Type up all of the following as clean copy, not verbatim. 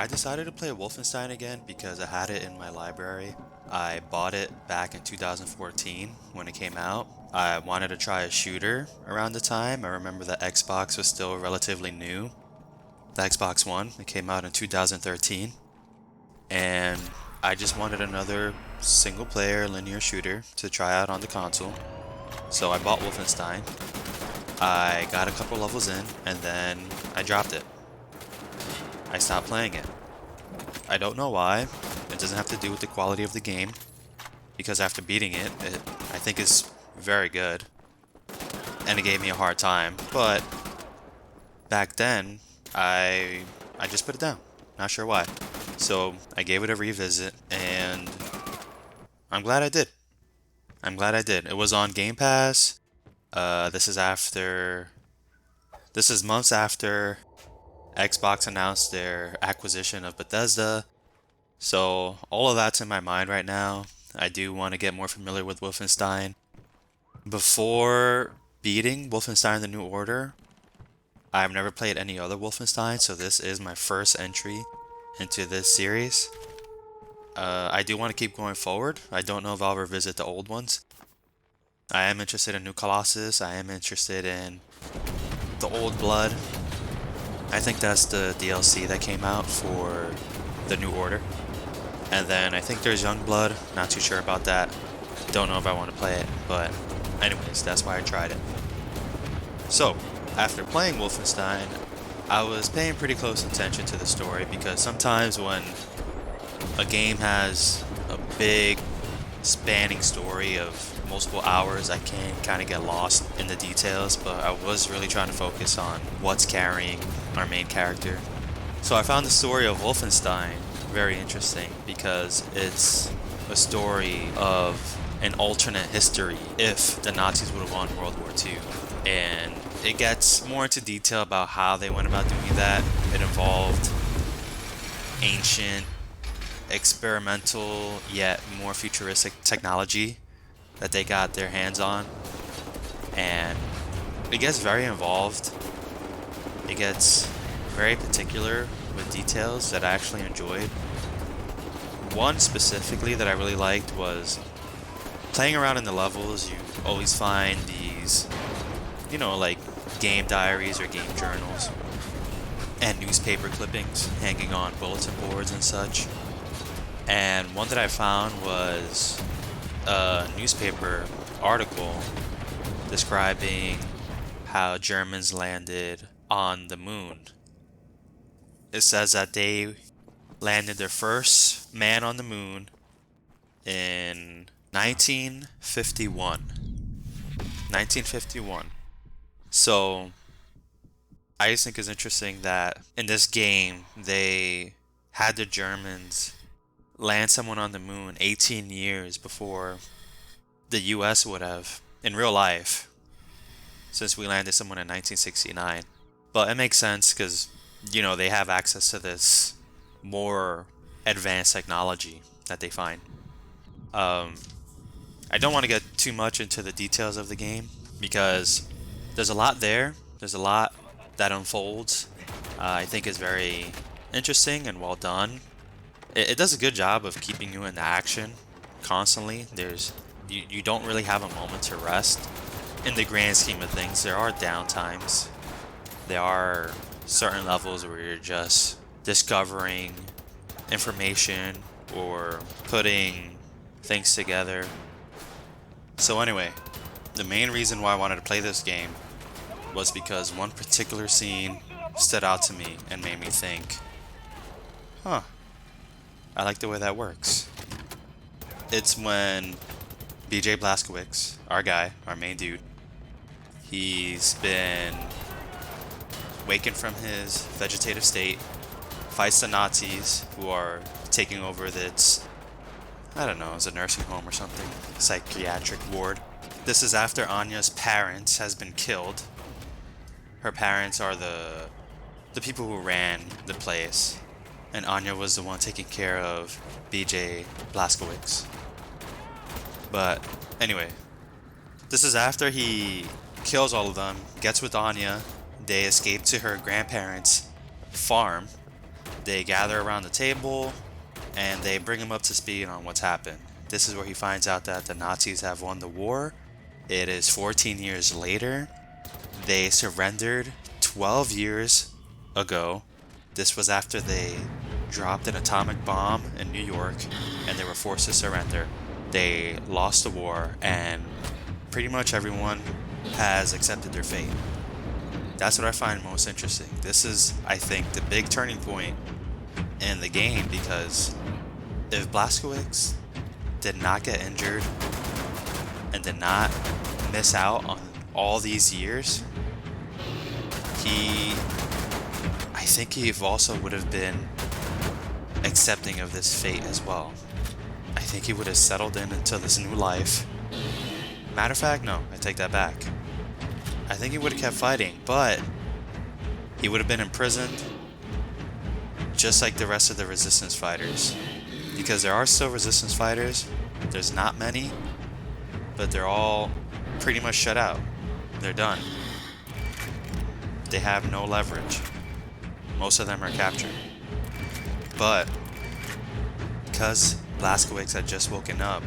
I decided to play Wolfenstein again because I had it in my library. I bought it back in 2014 when it came out. I wanted to try a shooter around the time. I remember the Xbox was still relatively new. The Xbox One, it came out in 2013. And I just wanted another single player linear shooter to try out on the console. So I bought Wolfenstein. I got a couple levels in and then I dropped it. I stopped playing it. I don't know why. It doesn't have to do with the quality of the game, because after beating it, I think it's very good, and it gave me a hard time. But back then, I just put it down. Not sure why. So I gave it a revisit, and I'm glad I did. I'm glad I did. It was on Game Pass. This is after. This is months after Xbox announced their acquisition of Bethesda. So all of that's in my mind right now. I do want to get more familiar with Wolfenstein. Before beating Wolfenstein The New Order, I've never played any other Wolfenstein, so this is my first entry into this series. I do want to keep going forward. I don't know if I'll revisit the old ones. I am interested in New Colossus. I am interested in the Old Blood. I think that's the DLC that came out for the New Order. And then I think there's Youngblood. Not too sure about that. Don't know if I want to play it, but anyways, that's why I tried it. So, after playing Wolfenstein, I was paying pretty close attention to the story, because sometimes when a game has a big spanning story of multiple hours, I can kind of get lost in the details, but I was really trying to focus on what's carrying our main character. So I found the story of Wolfenstein very interesting, because it's a story of an alternate history if the Nazis would have won World War II. And it gets more into detail about how they went about doing that. It involved ancient, experimental, yet more futuristic technology that they got their hands on. And it gets very involved. It gets very particular with details that I actually enjoyed. One specifically that I really liked was playing around in the levels. You always find these, like game diaries or game journals and newspaper clippings hanging on bulletin boards and such. And one that I found was a newspaper article describing how Germans landed on the moon. It says that they landed their first man on the moon in 1951. 1951. So I just think it's interesting that in this game they had the Germans land someone on the moon 18 years before the US would have in real life, since we landed someone in 1969. But it makes sense because, they have access to this more advanced technology that they find. I don't want to get too much into the details of the game, because there's a lot there. There's a lot that unfolds. I think is very interesting and well done. It does a good job of keeping you in the action constantly. You don't really have a moment to rest. In the grand scheme of things, there are downtimes. There are certain levels where you're just discovering information or putting things together. So anyway, the main reason why I wanted to play this game was because one particular scene stood out to me and made me think, I like the way that works. It's when BJ Blazkowicz, our guy, our main dude, he's been wakened from his vegetative state, fights the Nazis who are taking over this, I don't know, it's a nursing home or something, psychiatric ward. This is after Anya's parents has been killed. Her parents are the people who ran the place, and Anya was the one taking care of BJ Blazkowicz. But anyway, this is after he kills all of them, gets with Anya. They escape to her grandparents' farm. They gather around the table and they bring him up to speed on what's happened. This is where he finds out that the Nazis have won the war. It is 14 years later. They surrendered 12 years ago. This was after they dropped an atomic bomb in New York and they were forced to surrender. They lost the war and pretty much everyone has accepted their fate. That's what I find most interesting. This is, I think, the big turning point in the game, because if Blazkowicz did not get injured and did not miss out on all these years, I think he also would have been accepting of this fate as well. I think he would have settled into this new life. Matter of fact, no, I take that back. I think he would have kept fighting, but he would have been imprisoned just like the rest of the resistance fighters. Because there are still resistance fighters. There's not many, but they're all pretty much shut out. They're done. They have no leverage. Most of them are captured. But because Blazkowicz had just woken up,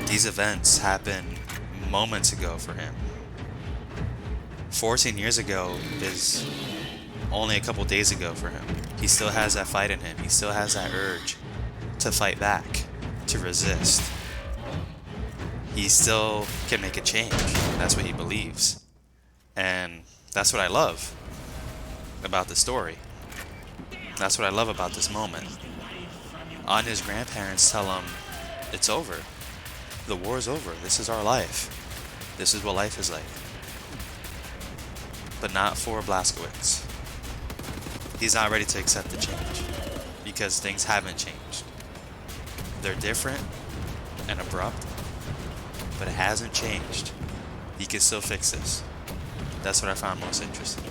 these events happened moments ago for him. 14 years ago is only a couple days ago for him. He still has that fight in him. He still has that urge to fight back, to resist. He still can make a change. That's what he believes. And that's what I love about the story. That's what I love about this moment. Anya's grandparents tell him, it's over. The war's over. This is our life. This is what life is like. But not for Blazkowicz. He's not ready to accept the change because things haven't changed. They're different and abrupt, but it hasn't changed. He can still fix this. That's what I found most interesting.